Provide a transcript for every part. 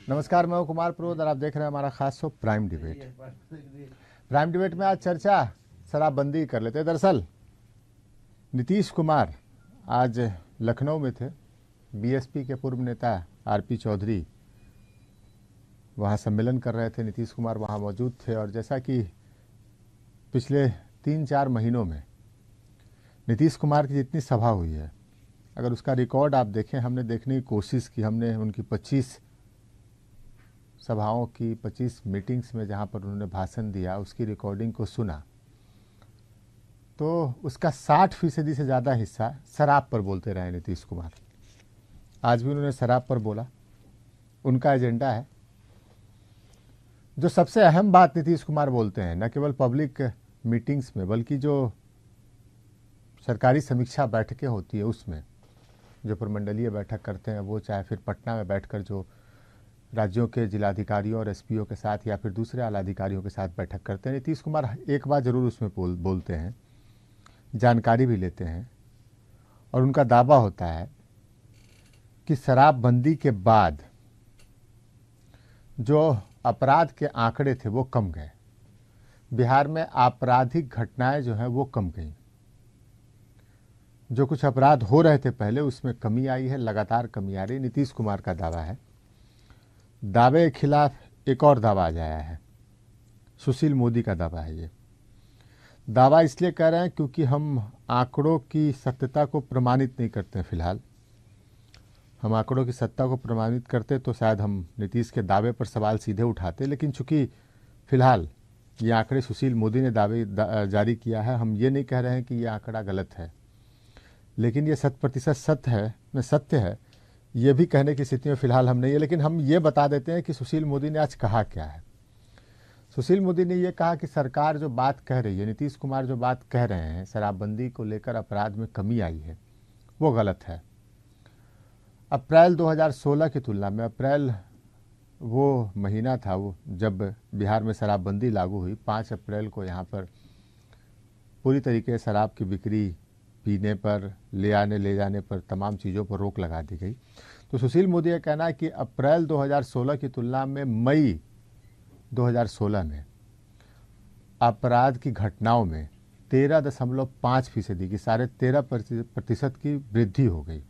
नमस्कार, मैं हूं कुमार प्रोद और आप देख रहे हैं हमारा खास show prime debate. Prime debate में आज चर्चा शराबबंदी कर लेते हैं। दरअसल नीतीश कुमार आज लखनऊ में थे। बीएसपी के पूर्व नेता आरपी चौधरी वहां सम्मेलन कर रहे थे। नीतीश कुमार वहां मौजूद थे और जैसा कि पिछले 3-4 महीनों में नीतीश कुमार की जितनी सभा हुई है, अगर उसका रिकॉर्ड आप देखें, हमने देखने की कोशिश की। हमने उनकी 25 सभाओं की 25 मीटिंग्स में जहां पर उन्होंने भाषण दिया उसकी रिकॉर्डिंग को सुना, तो उसका 60% से ज़्यादा हिस्सा शराब पर बोलते रहे नीतीश कुमार। आज भी उन्होंने शराब पर बोला। उनका एजेंडा है। जो सबसे अहम बात नीतीश कुमार बोलते हैं, न केवल पब्लिक मीटिंग्स में बल्कि जो सरकारी समीक्षा बैठकें होती है उसमें, जो प्रमंडलीय बैठक करते हैं वो, चाहे फिर पटना में बैठकर जो राज्यों के जिलाधिकारियों और एसपीओ के साथ या फिर दूसरे आला अधिकारियों के साथ बैठक करते हैं, नीतीश कुमार एक बार ज़रूर उसमें बोलते हैं, जानकारी भी लेते हैं और उनका दावा होता है कि शराबबंदी के बाद जो अपराध के आंकड़े थे वो कम गए। बिहार में आपराधिक घटनाएं जो हैं वो कम गई। जो कुछ अपराध हो रहे थे पहले उसमें कमी आई है, लगातार कमी आ रही। नीतीश कुमार का दावा है। दावे के खिलाफ एक और दावा आ जाया है। सुशील मोदी का दावा है। ये दावा इसलिए कर रहे हैं क्योंकि हम आंकड़ों की सत्यता को प्रमाणित नहीं करते हैं। फिलहाल हम आंकड़ों की सत्ता को प्रमाणित करते तो शायद हम नीतीश के दावे पर सवाल सीधे उठाते, लेकिन चूंकि फिलहाल ये आंकड़े सुशील मोदी ने जारी किया है, हम ये नहीं कह रहे हैं कि ये आंकड़ा गलत है, लेकिन ये 100% सत्य है ये भी कहने की स्थिति में फिलहाल हम नहीं है। लेकिन हम ये बता देते हैं कि सुशील मोदी ने आज कहा क्या है। सुशील मोदी ने ये कहा कि सरकार जो बात कह रही है, नीतीश कुमार जो बात कह रहे हैं शराबबंदी को लेकर अपराध में कमी आई है, वो गलत है। अप्रैल 2016 की तुलना में अप्रैल वो महीना था वो जब बिहार में शराबबंदी लागू हुई। 5 अप्रैल को यहाँ पर पूरी तरीके से शराब की बिक्री, पीने पर, ले जाने पर, तमाम चीज़ों पर रोक लगा दी गई। तो सुशील मोदी का कहना है कि अप्रैल 2016 की तुलना में मई 2016 में अपराध की घटनाओं में 13.5% की 13.5% की वृद्धि हो गई।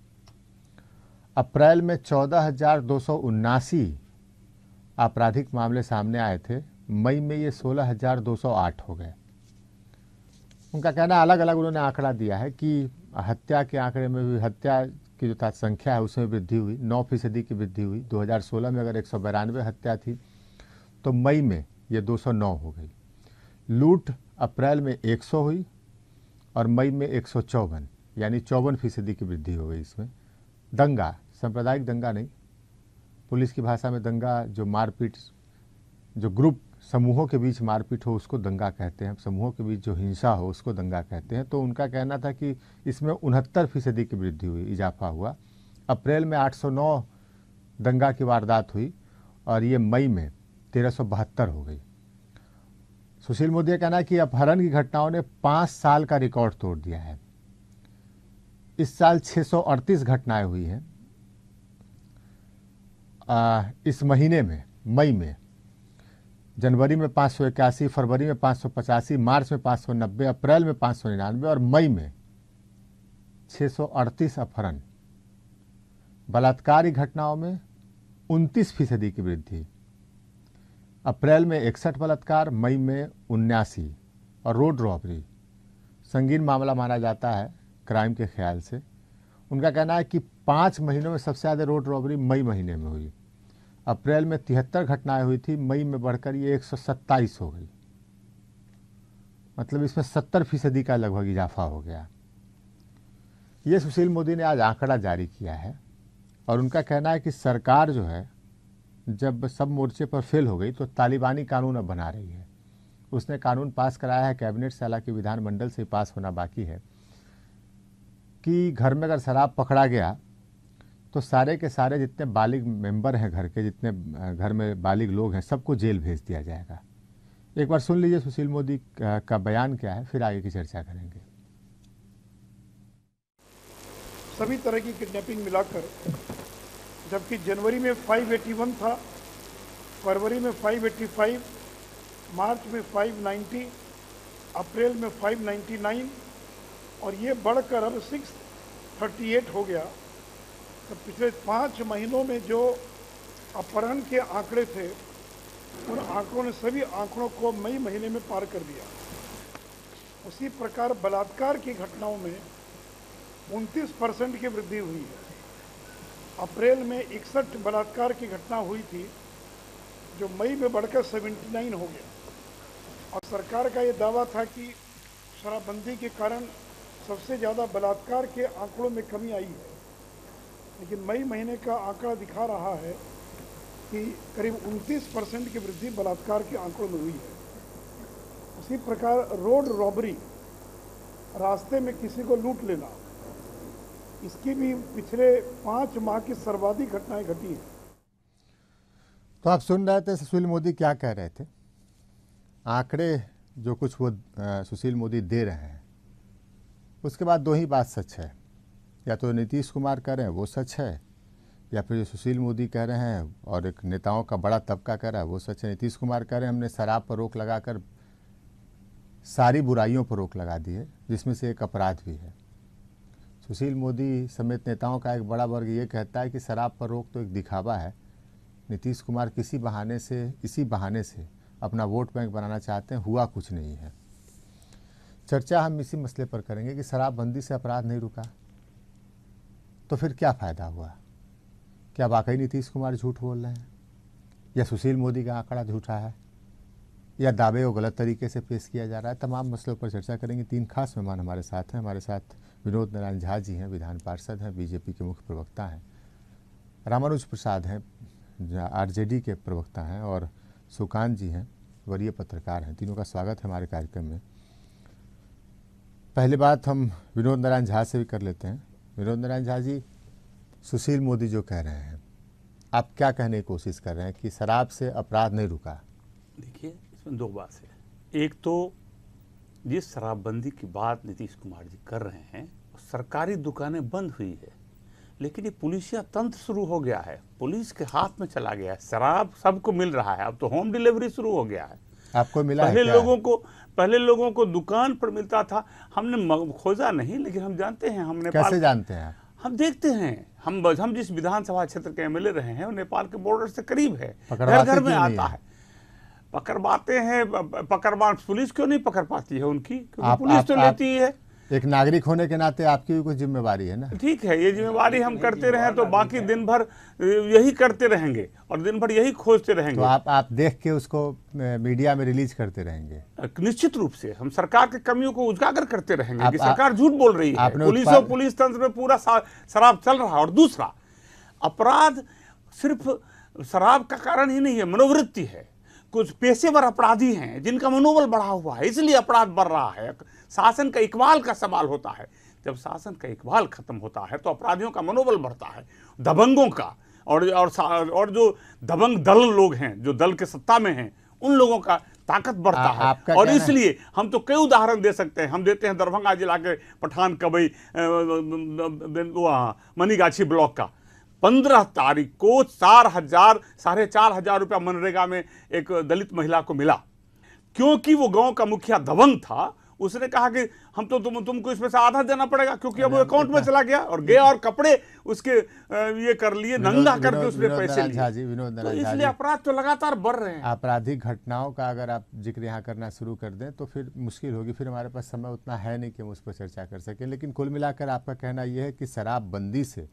अप्रैल में 14,279 आपराधिक मामले सामने आए थे, मई में ये 16,208 हो गए। उनका कहना अलग अलग उन्होंने आंकड़ा दिया है कि हत्या के आंकड़े में भी, हत्या की जो संख्या है उसमें वृद्धि हुई, 9% की वृद्धि हुई। 2016 में अगर 192 हत्या थी तो मई में ये 209 हो गई। लूट अप्रैल में 100 हुई और मई में 154, यानी 54% की वृद्धि हो गई इसमें। दंगा, सांप्रदायिक दंगा नहीं, पुलिस की भाषा में दंगा जो मारपीट, जो ग्रुप समूहों के बीच मारपीट हो उसको दंगा कहते हैं, समूहों के बीच जो हिंसा हो उसको दंगा कहते हैं। तो उनका कहना था कि इसमें 69% की वृद्धि हुई, इजाफा हुआ। अप्रैल में 809 दंगा की वारदात हुई और ये मई में 1372 हो गई। सुशील मोदी का कहना है कि अपहरण की घटनाओं ने 5 साल का रिकॉर्ड तोड़ दिया है। इस साल 638 घटनाएं हुई हैं। इस महीने में, मई में, जनवरी में 581, फरवरी में 585, मार्च में 590, अप्रैल में 599 और मई में 638 अपहरण। बलात्कार की घटनाओं में 29% की वृद्धि। अप्रैल में 61 बलात्कार, मई में 79। और रोड रॉबरी संगीन मामला माना जाता है क्राइम के ख्याल से। उनका कहना है कि 5 महीनों में सबसे ज़्यादा रोड रॉबरी मई महीने में हुई। अप्रैल में 73 घटनाएं हुई थी, मई में बढ़कर ये 127 हो गई। मतलब इसमें 70% का लगभग इजाफा हो गया। ये सुशील मोदी ने आज आंकड़ा जारी किया है और उनका कहना है कि सरकार जो है जब सब मोर्चे पर फेल हो गई तो तालिबानी कानून अब बना रही है। उसने कानून पास कराया है कैबिनेट से, हालांकि विधानमंडल से पास होना बाकी है, कि घर में अगर शराब पकड़ा गया तो सारे के सारे जितने बालिग मेंबर हैं घर के, जितने घर में बालिग लोग हैं, सबको जेल भेज दिया जाएगा। एक बार सुन लीजिए सुशील मोदी का बयान क्या है, फिर आगे की चर्चा करेंगे। सभी तरह की किडनैपिंग मिलाकर, जबकि जनवरी में 581 था फरवरी में 585, मार्च में 590, अप्रैल में 599 और ये बढ़कर अब 638 हो गया। तो पिछले 5 महीनों में जो अपहरण के आंकड़े थे उन आंकड़ों ने सभी आंकड़ों को मई महीने में पार कर दिया। उसी प्रकार बलात्कार की घटनाओं में 29% की वृद्धि हुई है। अप्रैल में 61 बलात्कार की घटना हुई थी जो मई में बढ़कर 79 हो गया। और सरकार का ये दावा था कि शराबबंदी के कारण सबसे ज़्यादा बलात्कार के आंकड़ों में कमी आई है, लेकिन मई महीने का आंकड़ा दिखा रहा है कि करीब 29% की वृद्धि बलात्कार के आंकड़ों में हुई है। उसी प्रकार रोड रॉबरी, रास्ते में किसी को लूट लेना, इसकी भी पिछले 5 माह की सर्वाधिक घटनाएं घटी हैं। तो आप सुन रहे थे सुशील मोदी क्या कह रहे थे। आंकड़े जो कुछ वो सुशील मोदी दे रहे हैं उसके बाद 2 ही बात सच है, या तो नीतीश कुमार कह रहे हैं वो सच है, या फिर जो सुशील मोदी कह रहे हैं और एक नेताओं का बड़ा तबका कह रहा है वो सच है। नीतीश कुमार कह रहे हैं हमने शराब पर रोक लगाकर सारी बुराइयों पर रोक लगा दी है, जिसमें से एक अपराध भी है। सुशील मोदी समेत नेताओं का एक बड़ा वर्ग ये कहता है कि शराब पर रोक तो एक दिखावा है। नीतीश कुमार इसी बहाने से अपना वोट बैंक बनाना चाहते हैं, हुआ कुछ नहीं है। चर्चा हम इसी मसले पर करेंगे कि शराबबंदी से अपराध नहीं रुका तो फिर क्या फ़ायदा हुआ। क्या वाकई नीतीश कुमार झूठ बोल रहे हैं, या सुशील मोदी का आंकड़ा झूठा है, या दावे को गलत तरीके से पेश किया जा रहा है। तमाम मसलों पर चर्चा करेंगे। 3 खास मेहमान हमारे साथ हैं। हमारे साथ विनोद नारायण झा जी हैं, विधान पार्षद हैं, बीजेपी के मुख्य प्रवक्ता हैं। रामानुज प्रसाद हैं, आरजेडी के प्रवक्ता हैं, और सुकांत जी हैं, वरीय पत्रकार हैं। तीनों का स्वागत है हमारे कार्यक्रम में। पहली बात हम विनोद नारायण झा से भी कर लेते हैं। विनोद नारायण झा जी, सुशील मोदी जो कह रहे हैं, आप क्या कहने की कोशिश कर रहे हैं कि शराब से अपराध नहीं रुका? देखिए, इसमें 2 बात है। एक तो जिस शराबबंदी की बात नीतीश कुमार जी कर रहे हैं, सरकारी दुकानें बंद हुई है, लेकिन ये पुलिसिया तंत्र शुरू हो गया है, पुलिस के हाथ में चला गया है। शराब सबको मिल रहा है, अब तो होम डिलीवरी शुरू हो गया है। आपको मिला पहले है क्या? पहले लोगों को दुकान पर मिलता था। हमने खोजा नहीं, लेकिन हम जानते हैं। हम नेपाल, कैसे जानते हैं? हम देखते हैं। हम जिस विधानसभा क्षेत्र के एमएलए रहे हैं वो नेपाल के बॉर्डर से करीब है, पकड़वाते घर घर में क्यों नहीं आता है। पकड़वाते हैं, पुलिस क्यों नहीं पकड़ पाती है उनकी, क्योंकि पुलिस तो लेती ही है। एक नागरिक होने के नाते आपकी भी कुछ जिम्मेवारी है ना। ठीक है, ये जिम्मेवारी हम करते रहे तो बाकी दिन भर यही करते रहेंगे और दिन भर यही खोजते रहेंगे। तो आप देख के उसको मीडिया में रिलीज करते रहेंगे? निश्चित रूप से हम सरकार के कमियों को उजागर करते रहेंगे कि सरकार झूठ बोल रही है, पुलिस तंत्र में पूरा शराब चल रहा है। और दूसरा, अपराध सिर्फ शराब का कारण ही नहीं है, मनोवृत्ति है। कुछ पेशेवर अपराधी हैं जिनका मनोबल बढ़ा हुआ है, इसलिए अपराध बढ़ रहा है। शासन का इकबाल का सवाल होता है। जब शासन का इकबाल खत्म होता है तो अपराधियों का मनोबल बढ़ता है, दबंगों का, और जो दबंग दल लोग हैं, जो दल के सत्ता में हैं, उन लोगों का ताकत बढ़ता है। और इसलिए हम तो कई उदाहरण दे सकते हैं। हम देते हैं दरभंगा जिला के पठान कबई मनीगाछी ब्लॉक का 15 तारीख को 4,500 रुपया मनरेगा में एक दलित महिला को मिला, क्योंकि वो गांव का मुखिया दबंग था। उसने कहा कि हम तो तुमको इसमें से आधा देना पड़ेगा, क्योंकि अब वो अकाउंट में चला गया, और गया और कपड़े उसके ये कर लिए, नंगा करके उसने पैसे लिए। तो इसलिए अपराध तो लगातार बढ़ रहे हैं। आपराधिक घटनाओं का अगर आप जिक्र यहाँ करना शुरू कर दें तो फिर मुश्किल होगी, फिर हमारे पास समय उतना है नहीं कि हम उस पर चर्चा कर सकें। लेकिन कुल मिलाकर आपका कहना यह है कि शराबबंदी से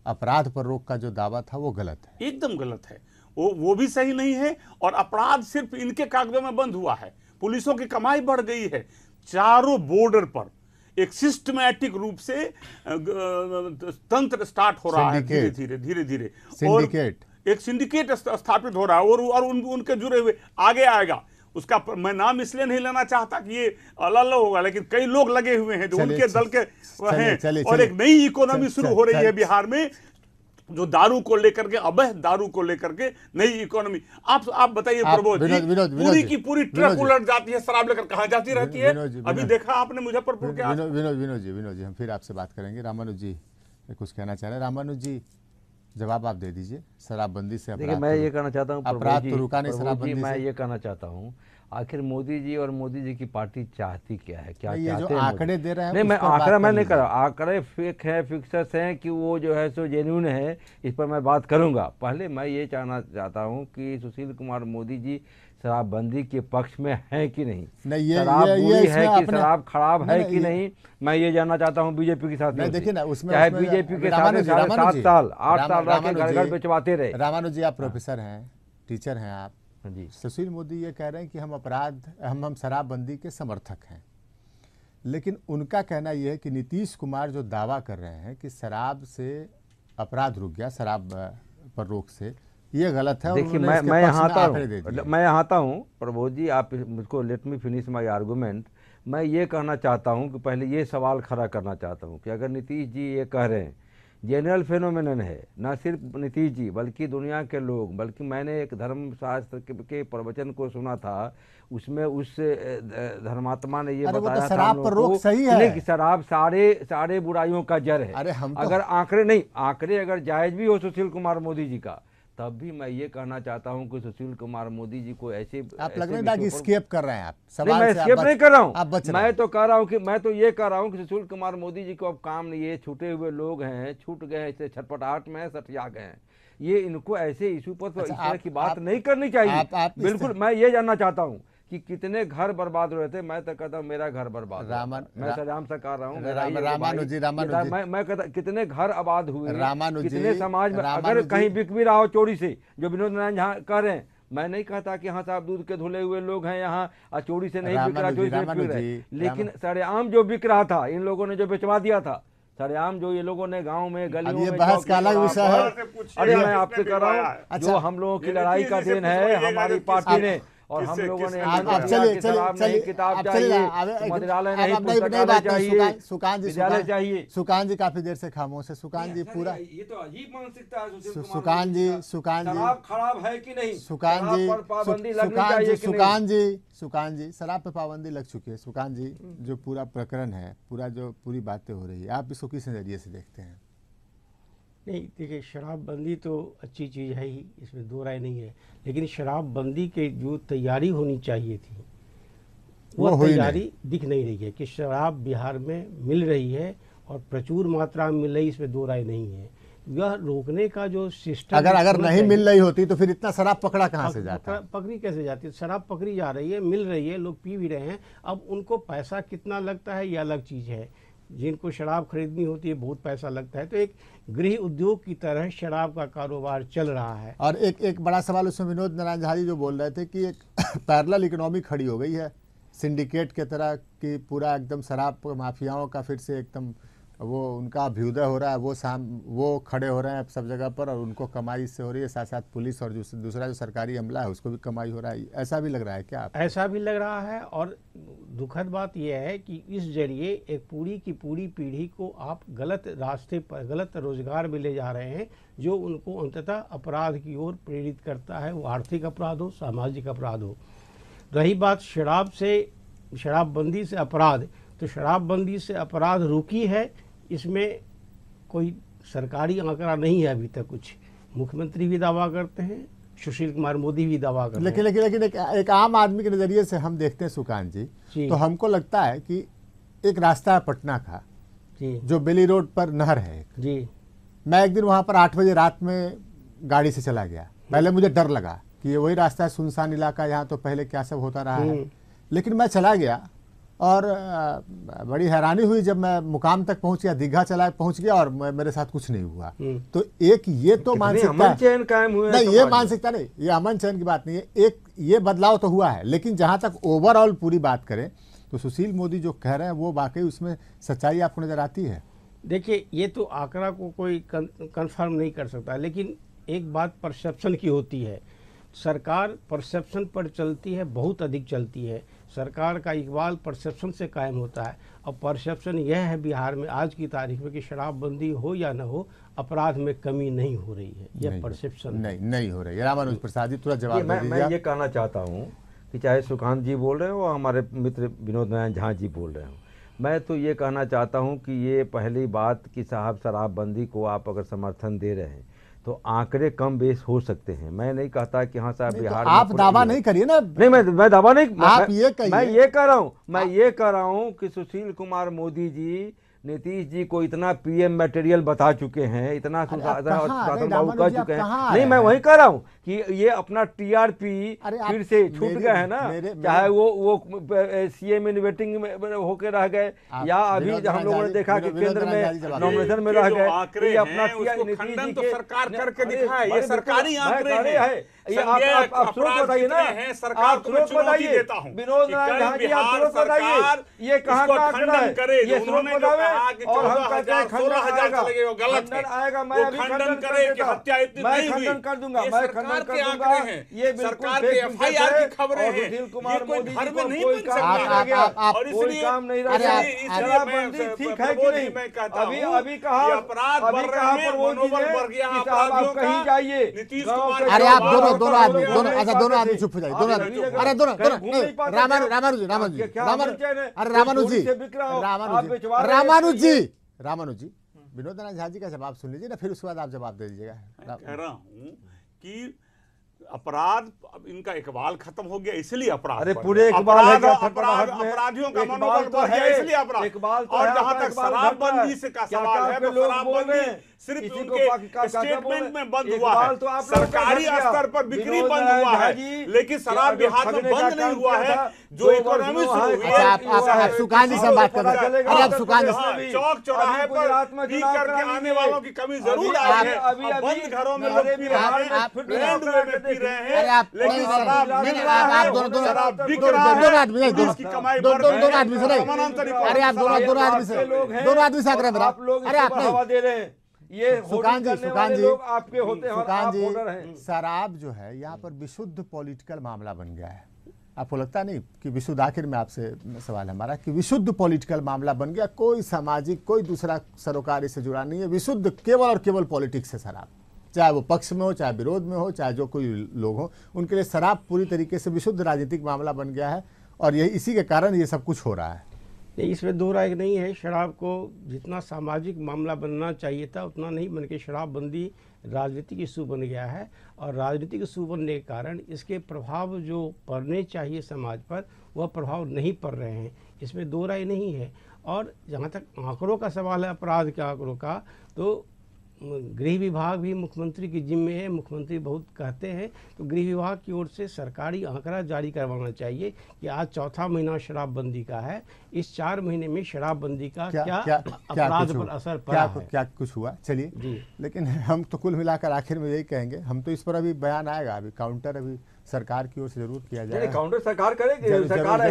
अपराध पर रोक का जो दावा था वो गलत है। एकदम गलत है, वो भी सही नहीं है। और अपराध सिर्फ इनके कागजों में बंद हुआ है, पुलिसों की कमाई बढ़ गई है। चारों बॉर्डर पर एक सिस्टमैटिक रूप से तंत्र स्टार्ट हो रहा है, धीरे धीरे सिंडिकेट, एक सिंडिकेट स्थापित हो रहा है, और उनके जुड़े हुए आगे आएगा। उसका मैं नाम इसलिए नहीं लेना चाहता कि ये अलग होगा, लेकिन कई लोग लगे हुए हैं जो उनके दल के हैं। और एक नई इकोनॉमी शुरू हो रही है बिहार में, जो दारू को लेकर के, अवैध दारू को लेकर के नई इकोनॉमी। आप बताइए प्रबोध जी, पूरी की पूरी ट्रक उलट जाती है शराब लेकर, कहाँ जाती रहती है? अभी देखा आपने मुजफ्फरपुर के। विनोद जी हम फिर आपसे बात करेंगे। रामानुज जी कुछ कहना चाह रहे हैं? रामानुज जी, जवाब आप दे दीजिए। शराबबंदी से देखिए, मैं ये कहना चाहता हूँ अपराध तो रुका नहीं प्रभु जी, शराबबंदी मैं से। ये कहना चाहता हूँ, आखिर मोदी जी और मोदी जी की पार्टी चाहती क्या है, क्या ये चाहते जो हैं आंकड़े दे रहे हैं नहीं, उस मैं पर बात आंकड़ा कर मैं नहीं कर लीजिए। रहा, आंकड़े फेक है, फिक्सर्स हैं कि वो जो है सो जेन्युइन है, इस पर मैं बात करूंगा। पहले मैं ये जानना चाहता हूँ कि सुशील कुमार मोदी जी शराबबंदी के पक्ष में है कि नहीं, नहीं, शराब बुरी इसमें है कि अपने- शराब खराब है नहीं, कि नहीं, मैं ये जानना चाहता हूँ बीजेपी के साथ। नहीं, देखिए ना, उसमें चाहे बीजेपी के साथ 7 साल 8 साल रह के घर घर बेचवाते रहे। रामानुज जी, आप प्रोफेसर हैं, टीचर हैं आप जी। सुशील मोदी ये कह रहे हैं कि हम शराबबंदी के समर्थक हैं, लेकिन उनका कहना यह है कि नीतीश कुमार जो दावा कर रहे हैं कि शराब से अपराध रुक गया, शराब पर रोक से, ये गलत है। देखिए, मैं यहाँ आता हूँ प्रभु जी, आप मुझको let me finish my argument. मैं ये कहना चाहता हूँ कि पहले ये सवाल खड़ा करना चाहता हूँ कि अगर नीतीश जी ये कह रहे हैं जनरल फेनोमेनन है, ना सिर्फ नीतीश जी बल्कि दुनिया के लोग, बल्कि मैंने एक धर्मशास्त्र के प्रवचन को सुना था, उसमें उस धर्मात्मा ने ये बताया था शराब पर रोक सही है कि शराब सारे बुराइयों का जड़ है। अरे हम अगर आंकड़े अगर जायज भी हो सुशील कुमार मोदी जी का, तब भी मैं ये कहना चाहता हूं कि सुशील कुमार मोदी जी को ऐसे आप लग रहा है कि स्केप कर रहे हैं आप सवाल से। मैं स्केप नहीं कर रहा हूं, मैं तो कह रहा हूं कि मैं तो ये कह रहा हूं कि सुशील कुमार मोदी जी को अब काम नहीं है, छूटे हुए लोग हैं, छूट गए हैं, इसे छटपटाहट में सटिया गए हैं, ये इनको ऐसे इशू पर इस तरह की बात नहीं करनी चाहिए। बिल्कुल, मैं ये जानना चाहता हूँ कि कितने घर बर्बाद हो रहे थे। मैं तो कहता हूँ मेरा घर बर्बाद, मैं सरेआम से कह रहा हूँ, मैं कहता कितने घर आबाद हुए, कितने समाज में, अगर कहीं बिक भी रहा हो चोरी से, जो विनोद नारायण झा कह रहे हैं, मैं नहीं कहता कि हाँ साहब दूध के धुले हुए लोग हैं यहाँ, चोरी से नहीं बिक रहा, चोरी से बिक रहे, लेकिन सरेआम जो बिक रहा था, इन लोगों ने जो बेचवा दिया था, सरेआम जो ये लोगों ने गांव में गलियों में, बहस का अलग विषय है। अरे मैं आपसे कह रहा हूँ, जो हम लोगों की लड़ाई का दिन है हमारी पार्टी ने, और हम लोगों ने किताब चाहिए, मंत्रालय नहीं, विद्यालय चाहिए। सुकान जी काफी देर से खामोश है। सुकान जी पूरा, ये तो अजीब मानसिकता है सुकान जी शराब खराब है कि नहीं, सुकान जी, पाबंदी लगनी चाहिए कि नहीं? सुकान जी शराब पे पाबंदी लग चुकी है। सुकान जी, जो पूरा प्रकरण है, पूरी बातें हो रही है, आप इसको किस नजरिए से देखते हैं? नहीं, देखिए, शराबबंदी तो अच्छी चीज़ है ही, इसमें दो राय नहीं है, लेकिन शराबबंदी के जो तैयारी होनी चाहिए थी वो तैयारी दिख नहीं रही है। कि शराब बिहार में मिल रही है और प्रचुर मात्रा में मिल रही, इसमें दो राय नहीं है। यह रोकने का जो सिस्टम अगर नहीं मिल रही होती तो फिर इतना शराब पकड़ा कहाँ से जाता? पकड़ी कैसे जाती? शराब पकड़ी जा रही है, मिल रही है, लोग पी भी रहे हैं। अब उनको पैसा कितना लगता है ये अलग चीज़ है। जिनको शराब खरीदनी होती है बहुत पैसा लगता है, तो एक गृह उद्योग की तरह शराब का कारोबार चल रहा है। और एक बड़ा सवाल उसमें विनोद नारायण झा जी जो बोल रहे थे कि एक पैरेलल इकोनॉमी खड़ी हो गई है, सिंडिकेट के तरह की, पूरा एकदम शराब माफियाओं का फिर से एकदम वो उनका अभ्युदय हो रहा है, वो खड़े हो रहे हैं सब जगह पर, और उनको कमाई इससे हो रही है, साथ साथ पुलिस और दूसरा जो सरकारी अमला है उसको भी कमाई हो रहा है। ऐसा भी लग रहा है क्या आप? ऐसा भी लग रहा है, और दुखद बात यह है कि इस जरिए एक पूरी की पूरी पीढ़ी को आप गलत रास्ते पर, गलत रोजगार में ले जा रहे हैं, जो उनको अंततः अपराध की ओर प्रेरित करता है, वो आर्थिक अपराध हो, सामाजिक अपराध हो। रही बात शराबबंदी से अपराध, तो शराबबंदी से अपराध रुकी है, इसमें कोई सरकारी आंकड़ा नहीं है अभी तक। कुछ मुख्यमंत्री भी दावा करते हैं, सुशील कुमार मोदी भी दावा करते हैं, लेकिन एक आम आदमी के नज़रिए से हम देखते हैं सुकांत जी, तो हमको लगता है कि एक रास्ता है पटना का जी, जो बेली रोड पर नहर है जी। मैं एक दिन वहाँ पर 8 बजे रात में गाड़ी से चला गया। पहले मुझे डर लगा कि ये वही रास्ता है, सुनसान इलाका, यहाँ तो पहले क्या सब होता रहा है, लेकिन मैं चला गया और बड़ी हैरानी हुई जब मैं मुकाम तक पहुंच गया, दीघा पहुंच गया और मेरे साथ कुछ नहीं हुआ। तो एक ये तो मानसिकता चैन कायम हुआ नहीं, ये मानसिकता नहीं, ये अमन चैन की बात नहीं है, एक ये बदलाव तो हुआ है। लेकिन जहां तक ओवरऑल पूरी बात करें तो सुशील मोदी जो कह रहे हैं वो वाकई उसमें सच्चाई आपको नजर आती है? देखिए, ये तो आंकड़ा को कोई कंफर्म नहीं कर सकता, लेकिन एक बात परसेप्शन की होती है। सरकार परसेप्शन पर चलती है, बहुत अधिक चलती है। सरकार का इकबाल परसेप्शन से कायम होता है, और परसेप्शन यह है बिहार में आज की तारीख में कि शराबबंदी हो या न हो, अपराध में कमी नहीं हो रही है। यह परसेप्शन नहीं हो रही है। रामानुज प्रसाद जी, थोड़ा जवाब दीजिए। मैं ये कहना चाहता हूँ कि चाहे सुकांत जी बोल रहे हो, हमारे मित्र विनोद नारायण झा जी बोल रहे हो, मैं तो ये कहना चाहता हूँ कि ये पहली बात कि साहब शराबबंदी को आप अगर समर्थन दे रहे हैं तो आंकड़े कम बेस हो सकते हैं। मैं नहीं कहता कि हाँ साहब बिहार तो आप दावा नहीं करिए ना। नहीं, मैं दावा नहीं, आप ये कहिए। मैं ये कह रहा हूँ कि सुशील कुमार मोदी जी नीतीश जी को इतना पीएम मटेरियल बता चुके हैं, इतना सुशासन बाबू कह चुके हैं। नहीं, मैं वही कह रहा हूँ कि ये अपना टीआरपी फिर से छूट गए हैं ना, चाहे वो सीएम इन वेटिंग में होके रह गए, या अभी हम लोगों ने देखा कि केंद्र में नॉमिनेशन में रह गए। ये अपना खंडन तो सरकार करके दिखाए, ये सरकारी आंकड़े हैं। ये आप स्रोत बताइए ना, आप स्रोत बताइए, विनोद नारायण जी आप स्रोत बताइए, ये कहाँ का आंकड़ा है, ये स्रोत बतावे और हम कहते हैं खंडन आएगा। मैं अभी खंडन कर दूंगा, मैं खंडन कर दूंगा। ये सरकार के एफआईआर की खबरें हैं, सुशील कुमार मोदी घर में नहीं कोई बन काम सकता नहीं गया, और इसलिए काम नहीं रहा। शराबबंदी ठीक है कि नहीं? अभी कहा अपराध बढ़ रहे हैं, मनोबल बढ़ गया आप कहीं जाइए। नीतीश कुमार, अरे आप दोनों आदमी दोनों आदमी चुप हो जाइए, दोनों आदमी। अरे दोनों रामानुज जी विनोद नारायण झा जी का जवाब सुन लीजिए ना, फिर उसके बाद आप जवाब दे दीजिएगा। कह रहा हूँ कि अपराध इनका इकबाल खत्म हो गया, इसलिए अपराध। अरे पूरे इकबाल है क्या? अपराधियों का मनोबल बढ़ गया, इसलिए अपराध। और जहां तक शराबबंदी से का सवाल है, तो शराबबंदी सिर्फ उनके स्टेटमेंट में बंद हुआ है, सरकारी स्तर पर बिक्री बंद हुआ है, लेकिन शराब बिहार में बंद नहीं हुआ है। जो इकोनॉमी आप सुकान जी से बात कर रहे हैं। अरे आप सुकान जी चौक चौराहे पर पी करके आने वालों की कमी जरूर आई है। बंद घरों में लोग पी रहे हैं, ट्रेंड वे में पी रहे हैं, लेकिन शराब बिक रहा है, शराब बिक रहा है, इसकी कमाई बढ़ रही है। दोनों आदमी से नहीं, अरे आप दोनों आदमी से आग्रह मेरा। अरे आप हवा दे रहे हैं, ये सुकान जी लोग आपके होते हैं और आप वोटर हैं। शराब जो है यहाँ पर विशुद्ध पॉलिटिकल मामला बन गया है। आपको लगता नहीं कि विशुद्ध, आखिर में आपसे सवाल हमारा कि विशुद्ध पॉलिटिकल मामला बन गया, कोई सामाजिक कोई दूसरा सरोकार से जुड़ा नहीं है, विशुद्ध केवल और केवल पॉलिटिक्स है शराब। चाहे वो पक्ष में हो, चाहे विरोध में हो, चाहे जो कोई लोग हो, उनके लिए शराब पूरी तरीके से विशुद्ध राजनीतिक मामला बन गया है। और यही इसी के कारण ये सब कुछ हो रहा है। नहीं, इसमें दो राय नहीं है। शराब को जितना सामाजिक मामला बनना चाहिए था उतना नहीं बन के शराबबंदी राजनीतिक इशू बन गया है, और राजनीतिक इशू बनने के कारण इसके प्रभाव जो पड़ने चाहिए समाज पर वह प्रभाव नहीं पड़ रहे हैं, इसमें दो राय नहीं है। और जहाँ तक आंकड़ों का सवाल है, अपराध के आंकड़ों का, तो गृह विभाग भी मुख्यमंत्री की जिम्मे है। मुख्यमंत्री बहुत कहते हैं, तो गृह विभाग की ओर से सरकारी आंकड़ा जारी करवाना चाहिए कि आज चौथा महीना शराबबंदी का है, इस 4 महीने में शराबबंदी का क्या अपराध पर असर पड़ा है, क्या कुछ हुआ। चलिए, लेकिन हम तो कुल मिलाकर आखिर में यही कहेंगे, हम तो इस पर अभी बयान आएगा, अभी काउंटर अभी सरकार की ओर से जरूर किया जाएगा। काउंटर सरकार करेगी, सरकार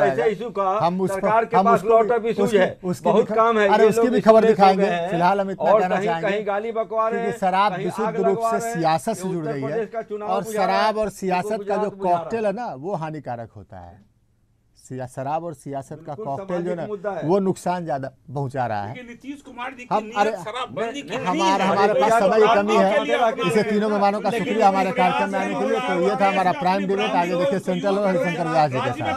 ऐसे इशू का हम सरकार के पास लॉट ऑफ इशूज है, बहुत काम है। अरे उसकी भी खबर दिखाएंगे। फिलहाल हम इतना कहना चाहेंगे कहीं गाली बकवार है, शराब विशुद्ध रूप से सियासत से जुड़ रही है, और शराब और सियासत का जो कॉकटेल है ना वो हानिकारक होता है। शराब और सियासत का कॉकटेल जो ना वो नुकसान ज्यादा पहुंचा रहा है। नीतीश कुमार जी हमारे पास समय की कमी है। इसे तीनों मेहमानों का शुक्रिया हमारे कार्यक्रम में आने के लिए। तो ये था हमारा प्राइम डिबेट। आगे देखिए सेंट्रल और हरिशंकर व्यास जी के साथ।